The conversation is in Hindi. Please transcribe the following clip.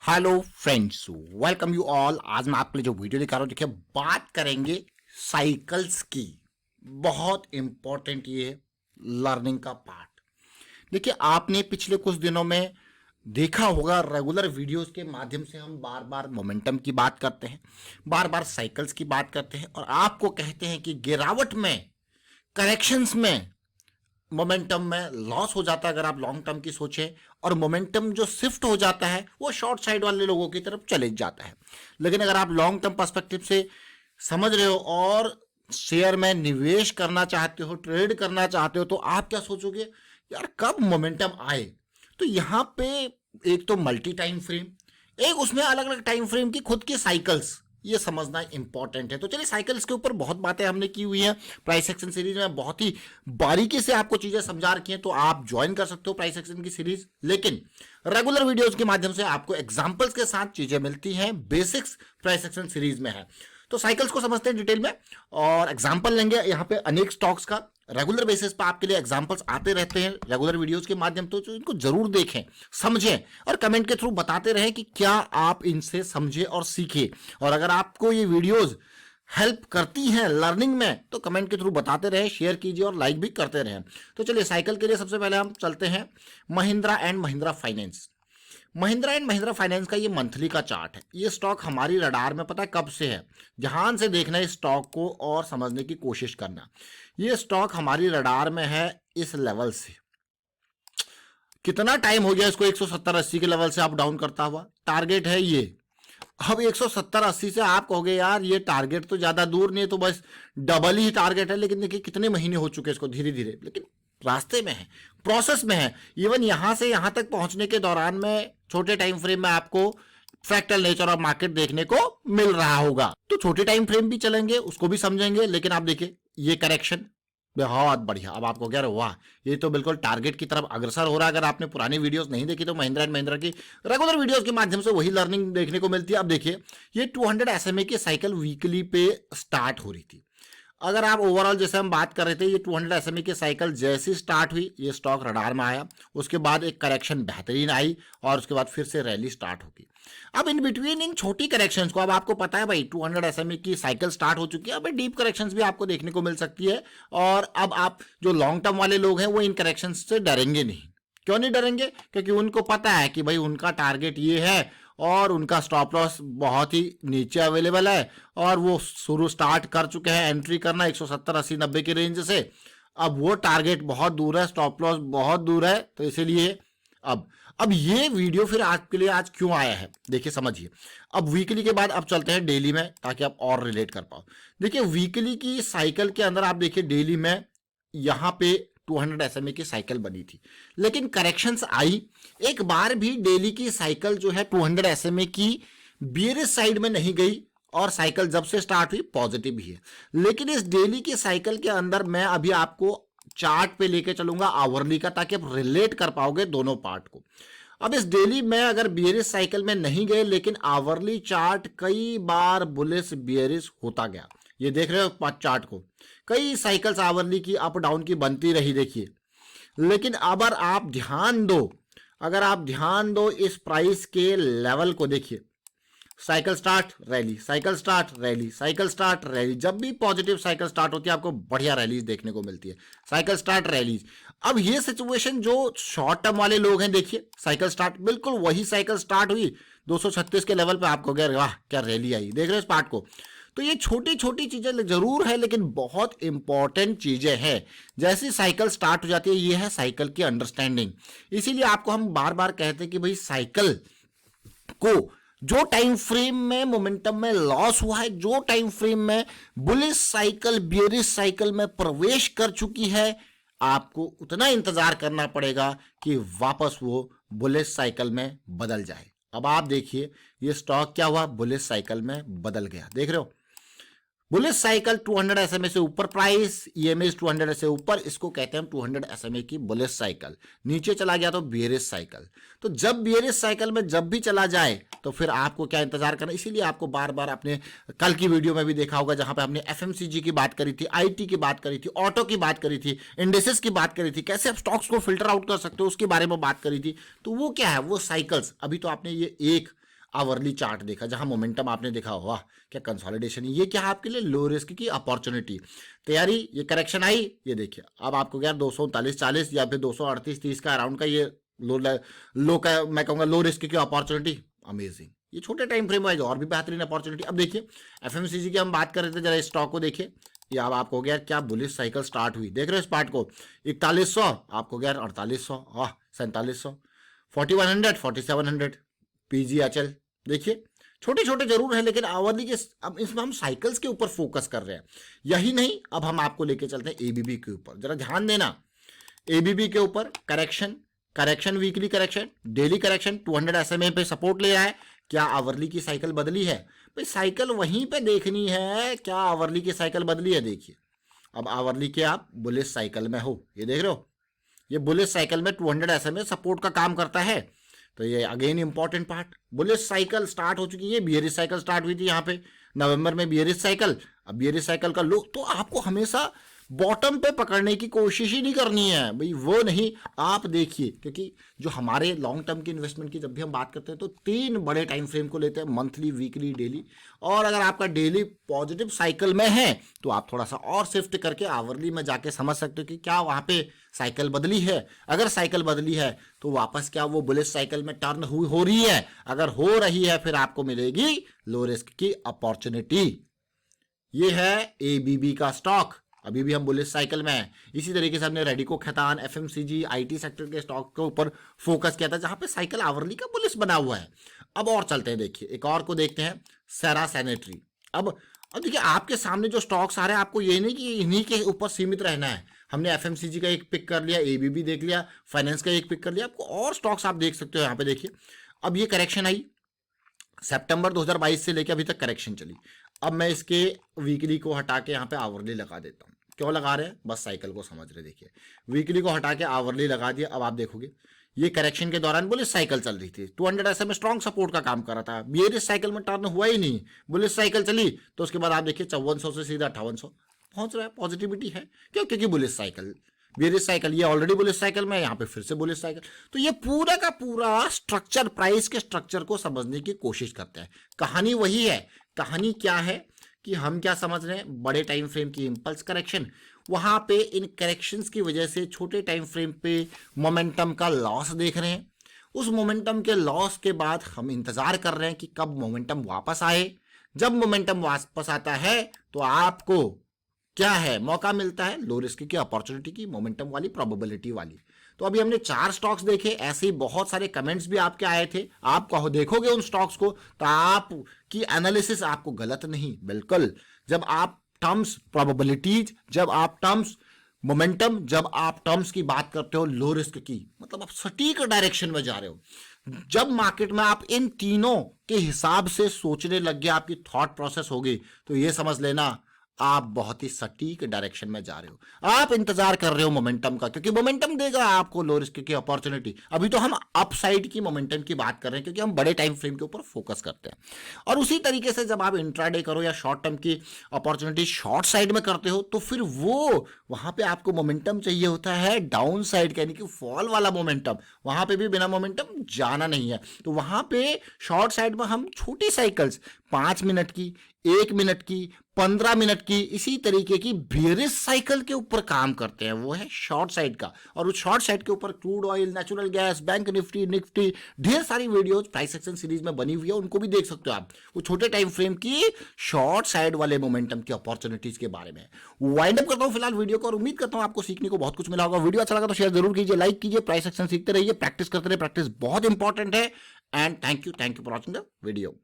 Hello friends, welcome you all. आज मैं आपके लिए जो वीडियो दिखा रहा हूँ, देखिए बात करेंगे साइकिल्स की। बहुत इंपॉर्टेंट ये लर्निंग का पार्ट। देखिए आपने पिछले कुछ दिनों में देखा होगा, रेगुलर वीडियोस के माध्यम से हम बार बार मोमेंटम की बात करते हैं, बार बार साइकिल्स की बात करते हैं और आपको कहते हैं कि गिरावट में, करेक्शंस में मोमेंटम में लॉस हो जाता है अगर आप लॉन्ग टर्म की सोचें, और मोमेंटम जो शिफ्ट हो जाता है वो शॉर्ट साइड वाले लोगों की तरफ चले जाता है। लेकिन अगर आप लॉन्ग टर्म पर्सपेक्टिव से समझ रहे हो और शेयर में निवेश करना चाहते हो, ट्रेड करना चाहते हो, तो आप क्या सोचोगे, यार कब मोमेंटम आए। तो यहाँ पे एक तो मल्टी टाइम फ्रेम, एक उसमें अलग अलग टाइम फ्रेम की खुद की साइकिल्स, ये समझना इंपॉर्टेंट है। तो चलिए, साइकिल्स के ऊपर बहुत बातें हमने की हुई हैं प्राइस एक्शन सीरीज में, बहुत ही बारीकी से आपको चीजें समझा रखी हैं, तो आप ज्वाइन कर सकते हो प्राइस एक्शन की सीरीज। लेकिन रेगुलर वीडियोस के माध्यम से आपको एग्जांपल्स के साथ चीजें मिलती हैं, बेसिक्स प्राइस एक्शन सीरीज में है। तो साइकिल्स को समझते हैं डिटेल में और एग्जांपल लेंगे यहाँ पे अनेक स्टॉक्स का। रेगुलर बेसिस पर आपके लिए एग्जांपल्स आते रहते हैं रेगुलर वीडियोस के माध्यम, तो इनको जरूर देखें, समझें और कमेंट के थ्रू बताते रहें कि क्या आप इनसे समझे और सीखे। और अगर आपको ये वीडियोस हेल्प करती हैं लर्निंग में तो कमेंट के थ्रू बताते रहें, शेयर कीजिए और लाइक भी करते रहें। तो चलिए, साइकिल के लिए सबसे पहले हम चलते हैं Mahindra and Mahindra finance. Mahindra and Mahindra finance का ये मंथली का चार्ट है। ये स्टॉक हमारी रडार में पता है कब से है, ध्यान से देखना इस स्टॉक को और समझने की कोशिश करना। ये स्टॉक हमारी रडार में है इस लेवल से। कितना टाइम हो गया इसको 170-80 के लेवल से अप डाउन करता हुआ। टारगेट है ये। अब 170-80 से आप कहोगे यार ये टारगेट तो ज्यादा दूर नहीं है, तो बस डबल ही टारगेट है। लेकिन देखिए कितने महीने हो चुके हैं इसको धीरे धीरे, लेकिन रास्ते में है, प्रोसेस में है। इवन यहां से यहां तक पहुंचने के दौरान में छोटे टाइम फ्रेम में आपको फ्रैक्टल नेचर ऑफ मार्केट देखने को मिल रहा होगा। तो छोटे टाइम फ्रेम भी चलेंगे, उसको भी समझेंगे। लेकिन आप देखिए ये करेक्शन बहुत बढ़िया। अब आपको कह रहे हो वाह, ये तो बिल्कुल टारगेट की तरफ अग्रसर हो रहा है। अगर आपने पुरानी वीडियोस नहीं देखी तो महिंद्रा एंड महिंद्रा की रेगुलर वीडियोस के माध्यम से वही लर्निंग देखने को मिलती है। अब देखिए ये 200 SMA की साइकिल वीकली पे स्टार्ट हो रही थी। अगर आप ओवरऑल जैसे हम बात कर रहे थे, ये 200 SMA की साइकिल जैसी स्टार्ट हुई, ये स्टॉक रडार में आया, उसके बाद एक करेक्शन बेहतरीन आई और उसके बाद फिर से रैली स्टार्ट होगी। अब इन बिटवीन इन छोटी करेक्शंस को, अब आपको पता है भाई 200 SMA की साइकिल स्टार्ट हो चुकी है, अब डीप करेक्शंस भी आपको देखने को मिल सकती है। और अब आप जो लॉन्ग टर्म वाले लोग हैं वो इन करेक्शंस से डरेंगे नहीं। क्यों नहीं डरेंगे? क्योंकि उनको पता है कि भाई उनका टारगेट ये है और उनका स्टॉप लॉस बहुत ही नीचे अवेलेबल है और वो शुरू स्टार्ट कर चुके हैं एंट्री करना 170, 80, 90 की रेंज से। अब वो टारगेट बहुत दूर है, स्टॉप लॉस बहुत दूर है, तो इसीलिए अब ये वीडियो फिर आपके लिए आज क्यों आया है, देखिए समझिए। अब वीकली के बाद अब चलते हैं डेली में, ताकि आप और रिलेट कर पाओ। देखिए वीकली की साइकिल के अंदर आप देखिए डेली में यहां पे 200 SMA की साइकिल बनी थी, लेकिन करेक्शंस आई। एक बार भी डेली की साइकिल जो है 200 SMA की बियरिश साइड में नहीं गई और साइकिल जब से स्टार्ट हुई पॉजिटिव ही है। लेकिन इस डेली की साइकिल के अंदर मैं अभी आपको चार्ट पे लेके चलूंगा आवरली का, ताकि आप रिलेट कर पाओगे दोनों पार्ट को। अब इस डेली में अगर बियरिश साइकिल में नहीं गए, लेकिन आवरली चार्ट कई बार बुलिश बियरिश होता गया। ये देख रहे हो चार्ट को, कई साइकिल्स आवरली की अप डाउन की बनती रही, देखिए। लेकिन अगर आप ध्यान दो, अगर आप ध्यान दो इस प्राइस के लेवल को देखिए, cycle start rally, cycle start rally, cycle start rally. जब भी पॉजिटिव साइकिल स्टार्ट होती है आपको बढ़िया रैलीज देखने को मिलती है, साइकिल स्टार्ट रैलीज। अब ये सिचुएशन जो शॉर्ट टर्म वाले लोग हैं, देखिए साइकिल स्टार्ट, बिल्कुल वही साइकिल स्टार्ट हुई 236 के लेवल पे, आपको गया वाह क्या रैली आई, देख रहे हो इस पार्ट को। तो ये छोटी छोटी चीजें जरूर है, लेकिन बहुत इंपॉर्टेंट चीजें हैं। जैसी साइकिल स्टार्ट हो जाती है, ये है साइकिल की अंडरस्टैंडिंग। इसीलिए आपको हम बार बार कहते हैं कि भाई साइकिल को जो टाइम फ्रेम में मोमेंटम में लॉस हुआ है, जो टाइम फ्रेम में बुलिश साइकिल बियरिश साइकिल में प्रवेश कर चुकी है, आपको उतना इंतजार करना पड़ेगा कि वापस वो बुलिश साइकिल में बदल जाए। अब आप देखिए ये स्टॉक क्या हुआ, बुलिश साइकिल में बदल गया, देख रहे हो। बुलिश साइकिल 200 SMA से ऊपर प्राइस, EMA 200 से ऊपर, इसको कहते हैं 200 SMA की बुलिश साइकिल। नीचे चला गया तो बियरिश साइकिल। तो जब बियरिश साइकिल में जब भी चला जाए तो फिर आपको क्या इंतजार करना। इसीलिए आपको बार बार आपने कल की वीडियो में भी देखा होगा, जहां पे हमने FMCG की बात करी थी, IT की बात करी थी, ऑटो की बात करी थी, इंडेसेस की बात करी थी, कैसे आप स्टॉक्स को फिल्टर आउट कर सकते हो उसके बारे में बात करी थी। तो वो क्या है, वो साइकिल्स। अभी तो आपने ये एक आवरली चार्ट देखा जहां मोमेंटम आपने देखा, वाह क्या कंसोलिडेशन है, ये क्या है आपके लिए लो रिस्क की अपॉर्चुनिटी तैयारी। ये करेक्शन आई, ये देखिए अब आपको क्या 239.40 या फिर 238.30 का अराउंड का ये लो का मैं कहूँगा लो रिस्क की अपॉर्चुनिटी, अमेजिंग। ये छोटे टाइम फ्रेम वाइज और भी बेहतरीन अपॉर्चुनिटी। अब देखिए एफएमसीजी की हम बात कर रहे थे, जरा स्टॉक को देखिए, ये अब आपको गया क्या बुलिश साइकिल स्टार्ट हुई, देख रहे हो इस पार्ट को 4100 आपको गया 4800, वाह 4700, 4100 4700 पीजीएचएल। देखिए छोटे छोटे जरूर है लेकिन आवरली के, अब इसमें हम साइकिल्स के ऊपर फोकस कर रहे हैं। यही नहीं, अब हम आपको लेके चलते हैं एबीबी के ऊपर, जरा ध्यान देना एबीबी के ऊपर। Correction weekly correction, daily correction 200 SMA पे सपोर्ट ले रहा है। क्या आवरली की साइकिल बदली है भाई, साइकिल वहीं पे देखनी है, क्या आवरली की साइकिल बदली है। देखिए अब आवरली के आप बुलिश साइकिल में हो, ये देख रहे हो, ये बुलिश साइकिल में 200 SMA सपोर्ट का काम करता है। तो ये again important part, bullish cycle start हो चुकी है। बियरिश साइकिल स्टार्ट हुई थी यहाँ पे नवंबर में, बियरिश साइकिल। अब बियरिश साइकिल का लो तो आपको हमेशा बॉटम पे पकड़ने की कोशिश ही नहीं करनी है भाई, वो नहीं आप देखिए, क्योंकि जो हमारे लॉन्ग टर्म की इन्वेस्टमेंट की जब भी हम बात करते हैं तो 3 बड़े टाइम फ्रेम को लेते हैं, मंथली, वीकली, डेली। और अगर आपका डेली पॉजिटिव साइकिल में है तो आप थोड़ा सा और शिफ्ट करके आवरली में जाके समझ सकते हो कि क्या वहां पे साइकिल बदली है। अगर साइकिल बदली है तो वापस क्या वो बुलिश साइकिल में टर्न हो रही है, अगर हो रही है फिर आपको मिलेगी लो रिस्क की अपॉर्चुनिटी। ये है एबीबी का स्टॉक, अभी भी हम बुलिश साइकिल में हैं। इसी तरीके से हमने Radico, Khaitan, FMCG, IT sector के स्टॉक के ऊपर फोकस किया था जहां पे साइकिल आवरली का बुलिश बना हुआ है। अब और चलते हैं, देखिए एक और को देखते हैं, सेरा सैनिटरी। अब देखिए आपके सामने जो स्टॉक्स आ रहे हैं, आपको ये नहीं कि इन्हीं के ऊपर सीमित रहना है। हमने एफएमसीजी का एक पिक कर लिया, एबीबी देख लिया, फाइनेंस का एक पिक कर लिया, आपको और स्टॉक्स आप देख सकते हो यहाँ पे। देखिए अब ये करेक्शन आई सितंबर 2022 से लेकर अभी तक करेक्शन चली। अब मैं इसके वीकली को हटा के यहाँ पे आवरली लगा देता हूँ। क्यों लगा रहे हैं, बस साइकिल को समझ रहे। देखिए वीकली को हटा के आवरली लगा दिया। अब आप देखोगे ये करेक्शन के दौरान बुलिश साइकिल चल रही थी, 200 SMA स्ट्रॉन्ग सपोर्ट का काम कर रहा था, बियरिश साइकिल में टर्न हुआ ही नहीं, बुलिश साइकिल चली तो उसके बाद आप देखिए 5400 से सीधा 5800 पहुंच रहा है। पॉजिटिविटी है क्यों, क्योंकि बुलिश साइकिल, बियरिश साइकिल, ये ऑलरेडी बुलिश साइकिल में, यहाँ पे फिर से बुलिश साइकिल। तो ये पूरा का पूरा स्ट्रक्चर, प्राइस के स्ट्रक्चर को समझने की कोशिश करते हैं। कहानी वही है, कहानी क्या है कि हम क्या समझ रहे हैं, बड़े टाइम फ्रेम की इंपल्स करेक्शन, वहां पे इन करेक्शंस की वजह से छोटे टाइम फ्रेम पे मोमेंटम का लॉस देख रहे हैं। उस मोमेंटम के लॉस के बाद हम इंतजार कर रहे हैं कि कब मोमेंटम वापस आए। जब मोमेंटम वापस आता है तो आपको क्या है, मौका मिलता है लो रिस्क की अपॉर्चुनिटी की, मोमेंटम वाली, प्रोबेबिलिटी वाली। तो अभी हमने 4 स्टॉक्स देखे, ऐसे ही बहुत सारे कमेंट्स भी आपके आए थे। आप कहो देखोगे उन स्टॉक्स को तो आपकी एनालिसिस आपको गलत नहीं, बिल्कुल। जब आप टर्म्स प्रोबेबिलिटीज, जब आप टर्म्स मोमेंटम, जब आप टर्म्स की बात करते हो लो रिस्क की, मतलब आप सटीक डायरेक्शन में जा रहे हो। जब मार्केट में आप इन तीनों के हिसाब से सोचने लग गए, आपकी थॉट प्रोसेस होगी, तो ये समझ लेना आप बहुत ही सटीक डायरेक्शन में जा रहे हो। आप इंतजार कर रहे हो मोमेंटम का, क्योंकि मोमेंटम देगा आपको लो रिस्क की अपॉर्चुनिटी। अभी तो हम अपसाइड की मोमेंटम की बात कर रहे हैं क्योंकि हम बड़े टाइम फ्रेम के ऊपर फोकस करते हैं। और उसी तरीके से जब आप इंट्राडे करो या शॉर्ट टर्म की अपॉर्चुनिटी शॉर्ट साइड में करते हो तो फिर वो वहां पे आपको मोमेंटम चाहिए होता है डाउन साइड का, यानी कि फॉल वाला मोमेंटम। वहां पे भी बिना मोमेंटम जाना नहीं है। तो वहां पे शॉर्ट साइड में हम छोटी साइकिल्स 5 मिनट की, 1 मिनट की, 15 मिनट की, इसी तरीके की बियरिश साइकिल के ऊपर काम करते हैं, वो है शॉर्ट साइड का। और उस शॉर्ट साइड के ऊपर crude oil, natural gas, bank Nifty, ढेर सारी वीडियोज प्राइस एक्शन सीरीज में बनी हुई है, उनको भी देख सकते हो आप। वो छोटे टाइम फ्रेम की शॉर्ट साइड वाले मोमेंटम की अपॉर्चुनिटीज के बारे में वाइंड अप करता हूं फिलहाल वीडियो को, और उम्मीद करता हूं आपको सीखने को बहुत कुछ मिला होगा। वीडियो अच्छा लगा तो शेयर जरूर कीजिए, लाइक कीजिए, प्राइस एक्शन सीखते रहिए, प्रैक्टिस करते रहिए, प्रैक्टिस बहुत इंपॉर्टेंट है। And thank you for watching the video.